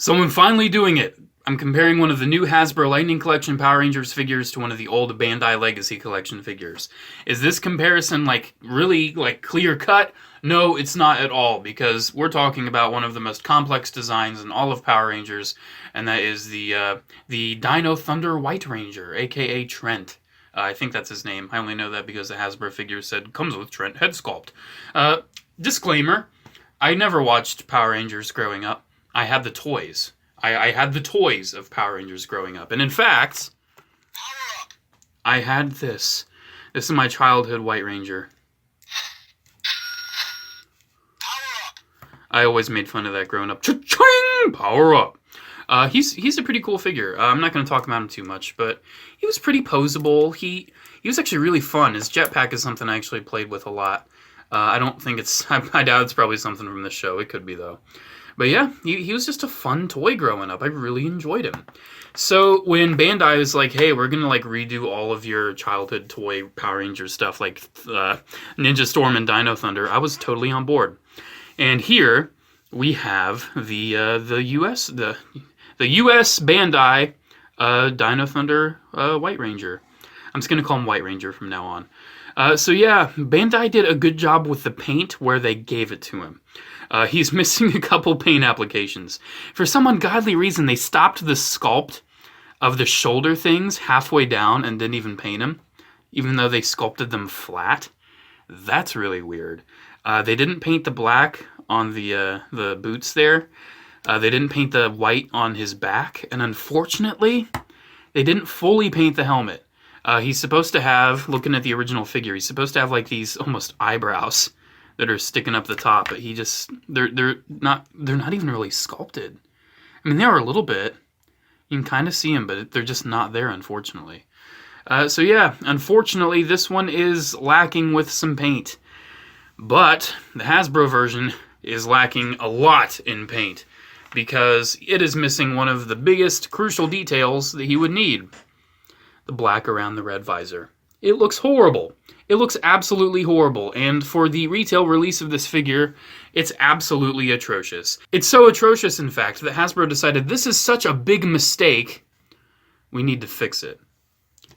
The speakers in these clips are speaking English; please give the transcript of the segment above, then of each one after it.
So I'm finally doing it. I'm comparing one of the new Hasbro Lightning Collection Power Rangers figures to one of the old Bandai Legacy Collection figures. Is this comparison really clear cut? No, it's not at all, because we're talking about one of the most complex designs in all of Power Rangers, and that is the Dino Thunder White Ranger, aka Trent. I think that's his name. I only know that because the Hasbro figure said, comes with Trent head sculpt. Disclaimer, I never watched Power Rangers growing up. I had the toys. I had the toys of Power Rangers growing up. And in fact, I had this. This is my childhood White Ranger. I always made fun of that growing up. Cha-ching! Power up! He's a pretty cool figure. I'm not going to talk about him too much, but he was pretty posable. He was actually really fun. His jetpack is something I actually played with a lot. I don't think it's... I doubt it's probably something from the show. It could be, though. But yeah, he was just a fun toy growing up. I really enjoyed him. So when Bandai was like, hey, we're going to redo all of your childhood toy Power Ranger stuff, like Ninja Storm and Dino Thunder, I was totally on board. And here we have the US Bandai Dino Thunder White Ranger. I'm just going to call him White Ranger from now on. So yeah, Bandai did a good job with the paint where they gave it to him. He's missing a couple paint applications. For some ungodly reason, they stopped the sculpt of the shoulder things halfway down and didn't even paint them, even though they sculpted them flat. That's really weird. They didn't paint the black on the boots there. They didn't paint the white on his back, and unfortunately, they didn't fully paint the helmet. He's supposed to have, looking at the original figure, he's supposed to have these almost eyebrows that are sticking up the top, but they're not even really sculpted. I mean, they are a little bit. You can kind of see them, but they're just not there, unfortunately. So yeah, unfortunately, this one is lacking with some paint. But the Hasbro version is lacking a lot in paint, because it is missing one of the biggest crucial details that he would need. The black around the red visor. It looks horrible. It looks absolutely horrible, and for the retail release of this figure, it's absolutely atrocious. It's so atrocious, in fact, that Hasbro decided this is such a big mistake, we need to fix it.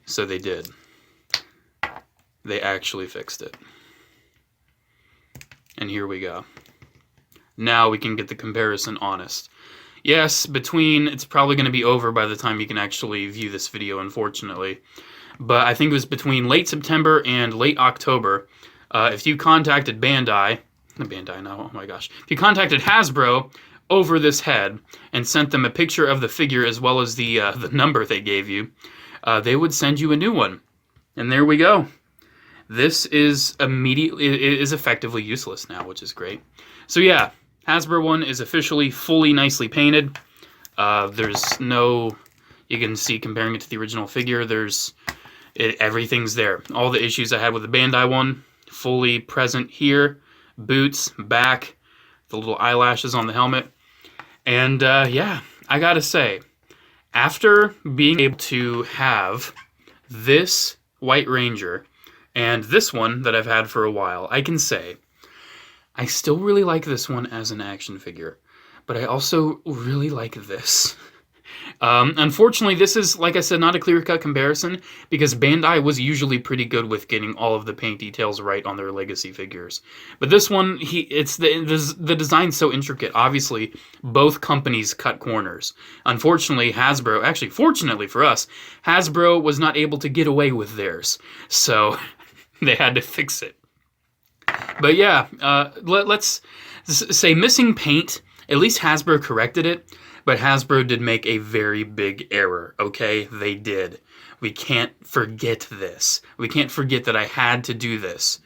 So they did. They actually fixed it. And here we go. Now we can get the comparison honest. Yes, it's probably going to be over by the time you can actually view this video, unfortunately. But I think it was between late September and late October. If you contacted Bandai, oh my gosh. If you contacted Hasbro over this head and sent them a picture of the figure as well as the number they gave you, they would send you a new one. And there we go. This is effectively useless now, which is great. So yeah, Hasbro one is officially fully nicely painted. There's no, you can see comparing it to the original figure, everything's there. All the issues I had with the Bandai one, fully present here. Boots, back, the little eyelashes on the helmet. And yeah, I gotta say, after being able to have this White Ranger and this one that I've had for a while, I can say I still really like this one as an action figure, but I also really like this. Unfortunately, this is, like I said, not a clear-cut comparison, because Bandai was usually pretty good with getting all of the paint details right on their legacy figures. But this one, the design's so intricate. Obviously, both companies cut corners. Unfortunately, actually, fortunately for us, Hasbro was not able to get away with theirs. So they had to fix it. But yeah, let's say missing paint. At least Hasbro corrected it. But Hasbro did make a very big error, okay? They did. We can't forget this. We can't forget that I had to do this.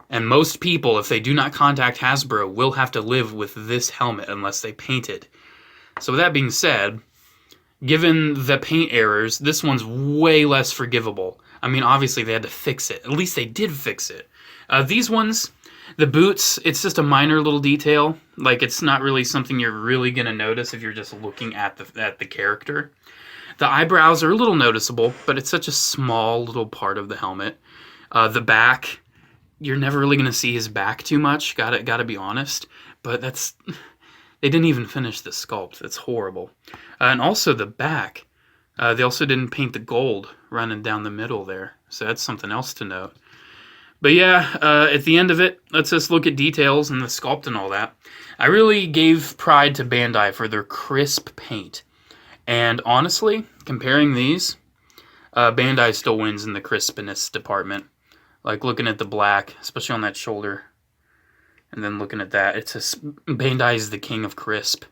And most people, if they do not contact Hasbro, will have to live with this helmet unless they paint it. So with that being said, given the paint errors, this one's way less forgivable. I mean, obviously they had to fix it. At least they did fix it. These ones, the boots, it's just a minor little detail. It's not really something you're really going to notice if you're just looking at the character. The eyebrows are a little noticeable, but it's such a small little part of the helmet. The back, you're never really going to see his back too much, gotta be honest. But They didn't even finish the sculpt. That's horrible. And also the back. They also didn't paint the gold running down the middle there. So that's something else to note. But yeah, at the end of it, let's just look at details and the sculpt and all that. I really gave pride to Bandai for their crisp paint. And honestly, comparing these, Bandai still wins in the crispness department. Like looking at the black, especially on that shoulder. And then looking at that, it's just, Bandai is the king of crisp.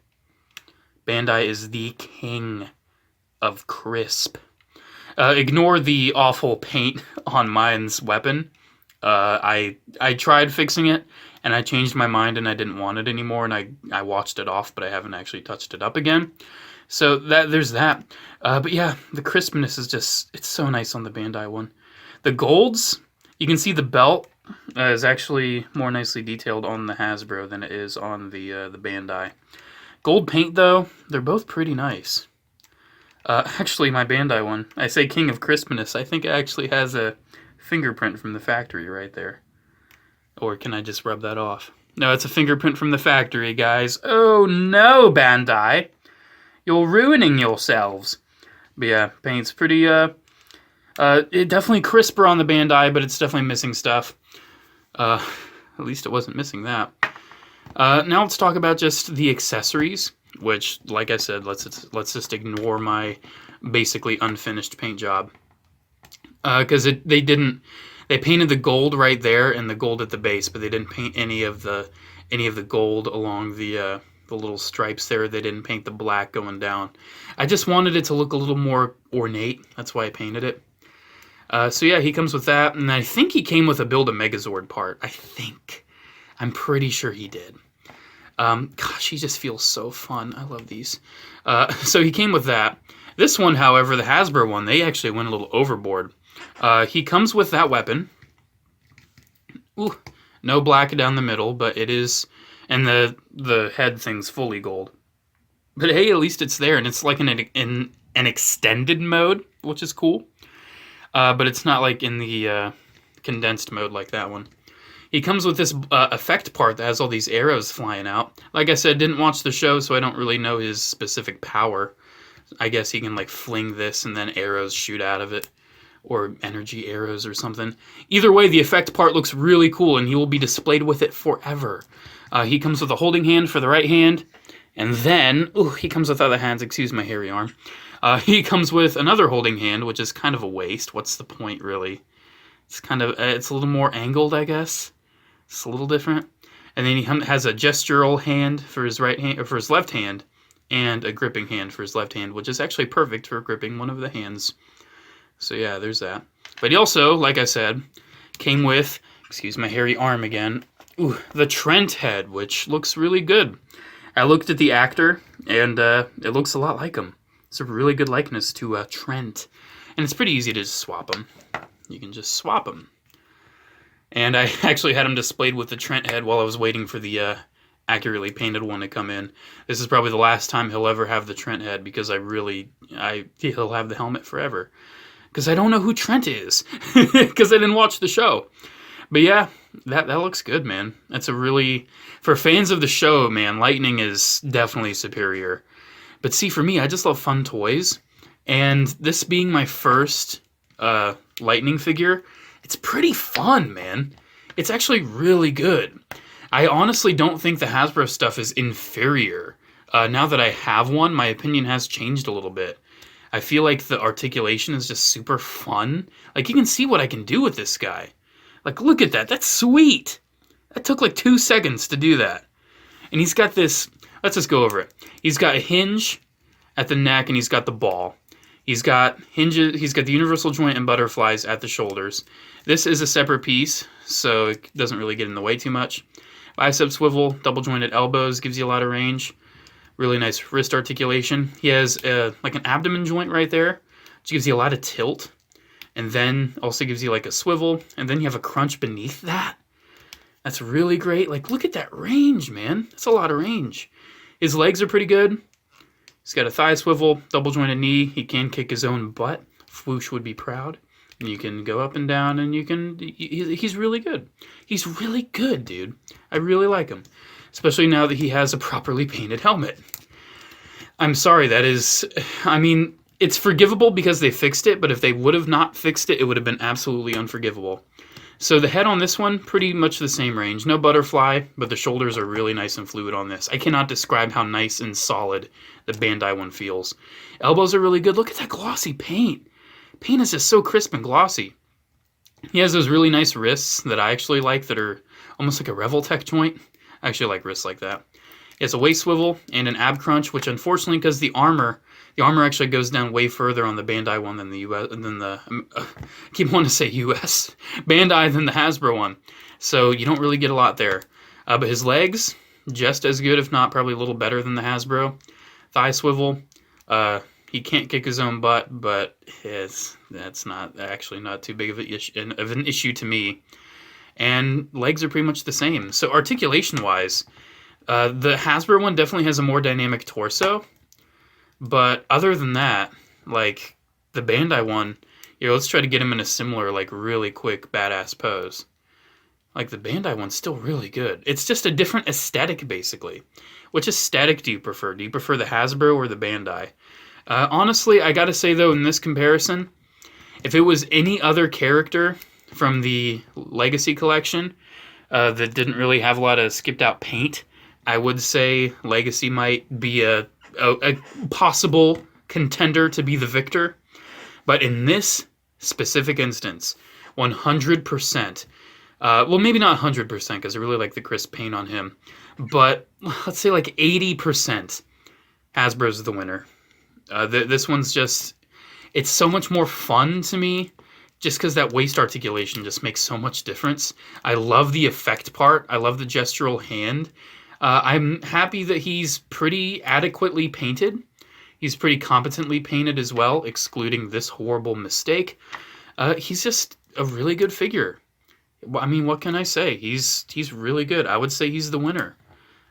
Bandai is the king of crisp. Ignore the awful paint on mine's weapon. I tried fixing it, and I changed my mind, and I didn't want it anymore, and I watched it off, but I haven't actually touched it up again. So there's that. But yeah, the crispness is just, it's so nice on the Bandai one. The golds, you can see the belt is actually more nicely detailed on the Hasbro than it is on the Bandai. Gold paint, though, they're both pretty nice. Actually, my Bandai one, I say king of crispness, I think it actually has a fingerprint from the factory right there. Or can I just rub that off? No, it's a fingerprint from the factory, guys. Oh no, Bandai. You're ruining yourselves. But yeah, paint's pretty, it definitely crisper on the Bandai, but it's definitely missing stuff. At least it wasn't missing that. Now let's talk about just the accessories, which, like I said, let's just ignore my basically unfinished paint job. Because they painted the gold right there and the gold at the base, but they didn't paint any of the gold along the little stripes there. They didn't paint the black going down. I just wanted it to look a little more ornate. That's why I painted it. So yeah, he comes with that, and I think he came with a Build a Megazord part. I think. I'm pretty sure he did. Gosh, he just feels so fun. I love these. So he came with that. This one, however, the Hasbro one, they actually went a little overboard. He comes with that weapon. Ooh, no black down the middle, but it is, and the head thing's fully gold. But hey, at least it's there, and it's like in an extended mode, which is cool. But it's not like in the condensed mode like that one. He comes with this effect part that has all these arrows flying out. Like I said, didn't watch the show, so I don't really know his specific power. I guess he can like fling this and then arrows shoot out of it. Or energy arrows or something. Either way, the effect part looks really cool, and he will be displayed with it forever. He comes with a holding hand for the right hand, and then, ooh, he comes with other hands, excuse my hairy arm. He comes with another holding hand, which is kind of a waste. What's the point, really? It's kind of, it's a little more angled, I guess. It's a little different. And then he has a gestural hand for his right hand, or for his left hand, and a gripping hand for his left hand, which is actually perfect for gripping one of the hands. So yeah, there's that. But he also, like I said, came with, excuse my hairy arm again, ooh, the Trent head, which looks really good. I looked at the actor, and it looks a lot like him. It's a really good likeness to Trent. And it's pretty easy to just swap him. You can just swap him. And I actually had him displayed with the Trent head while I was waiting for the accurately painted one to come in. This is probably the last time he'll ever have the Trent head, because he'll have the helmet forever. Because I don't know who Trent is. Because I didn't watch the show. But yeah, that looks good, man. That's a really... For fans of the show, man, Lightning is definitely superior. But see, for me, I just love fun toys. And this being my first Lightning figure, it's pretty fun, man. It's actually really good. I honestly don't think the Hasbro stuff is inferior. Now that I have one, my opinion has changed a little bit. I feel like the articulation is just super fun. Like, you can see what I can do with this guy. Like, look at that. That's sweet. That took like 2 seconds to do that. And he's got this... Let's just go over it. He's got a hinge at the neck, and he's got the ball. He's got hinges. He's got the universal joint and butterflies at the shoulders. This is a separate piece, so it doesn't really get in the way too much. Bicep swivel, double jointed elbows, gives you a lot of range. Really nice wrist articulation. He has like an abdomen joint right there, which gives you a lot of tilt. And then also gives you like a swivel. And then you have a crunch beneath that. That's really great. Like, look at that range, man. That's a lot of range. His legs are pretty good. He's got a thigh swivel, double jointed knee. He can kick his own butt. Swoosh would be proud. And you can go up and down, and you can... He's really good. He's really good, dude. I really like him. especially now that he has a properly painted helmet. I'm sorry, that is, I mean, it's forgivable because they fixed it, but if they would have not fixed it, it would have been absolutely unforgivable. So the head on this one, pretty much the same range. No butterfly, but the shoulders are really nice and fluid on this. I cannot describe how nice and solid the Bandai one feels. Elbows are really good. Look at that glossy paint. Paint is just so crisp and glossy. He has those really nice wrists that I actually like that are almost like a Revoltech joint. I actually like wrists like that. He has a waist swivel and an ab crunch, which unfortunately, because the armor actually goes down way further on the Bandai one than the US, than the I keep wanting to say US Bandai than the Hasbro one. So you don't really get a lot there. But his legs, just as good, if not probably a little better than the Hasbro. Thigh swivel. He can't kick his own butt, but that's not actually not too big of an issue to me. And legs are pretty much the same. So articulation-wise, the Hasbro one definitely has a more dynamic torso. But other than that, like the Bandai one, here, let's try to get him in a similar, like really quick, badass pose. Like the Bandai one's still really good. It's just a different aesthetic, basically. Which aesthetic do you prefer? Do you prefer the Hasbro or the Bandai? Honestly, I gotta say though, in this comparison, if it was any other character from the Legacy collection that didn't really have a lot of skipped out paint, I would say Legacy might be a possible contender to be the victor. But in this specific instance, 100%, well, maybe not 100%, because I really like the crisp paint on him, but let's say like 80% Hasbro's the winner. This one's just, it's so much more fun to me, just because that waist articulation just makes so much difference. I love the effect part. I love the gestural hand. I'm happy that he's pretty adequately painted. He's pretty competently painted as well, excluding this horrible mistake. He's just a really good figure. I mean, what can I say? He's really good. I would say he's the winner.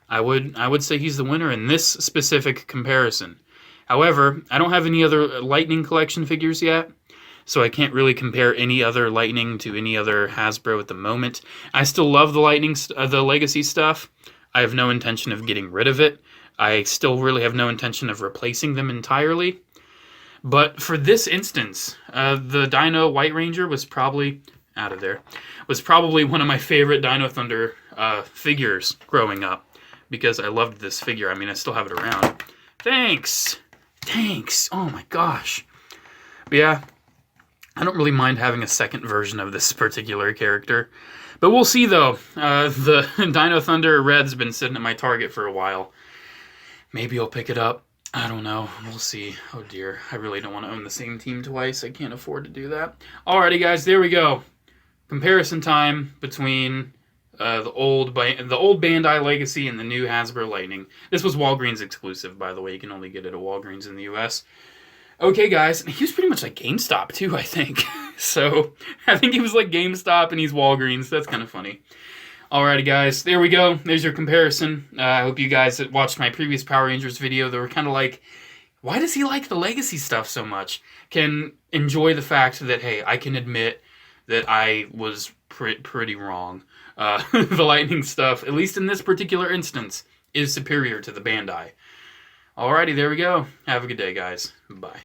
I would say he's the winner in this specific comparison. However, I don't have any other Lightning collection figures yet, so I can't really compare any other Lightning to any other Hasbro at the moment. I still love the Lightning, the Legacy stuff. I have no intention of getting rid of it. I still really have no intention of replacing them entirely. But for this instance, the Dino White Ranger was probably out of there. Was probably one of my favorite Dino Thunder figures growing up because I loved this figure. I mean, I still have it around. Thanks. Oh my gosh. But yeah, I don't really mind having a second version of this particular character. But we'll see, though. The Dino Thunder Red's been sitting at my Target for a while. Maybe I'll pick it up. I don't know. We'll see. Oh, dear. I really don't want to own the same team twice. I can't afford to do that. Alrighty, guys. There we go. Comparison time between the old Bandai Legacy and the new Hasbro Lightning. This was Walgreens exclusive, by the way. You can only get it at Walgreens in the US. Okay, guys, he was pretty much like GameStop, too, I think. So, I think he was like GameStop and he's Walgreens. That's kind of funny. Alrighty, guys, there we go. There's your comparison. I hope you guys that watched my previous Power Rangers video that were kind of like, why does he like the Legacy stuff so much? Can enjoy the fact that, hey, I can admit that I was pretty wrong. The Lightning stuff, at least in this particular instance, is superior to the Bandai. Alrighty, there we go. Have a good day, guys. Bye.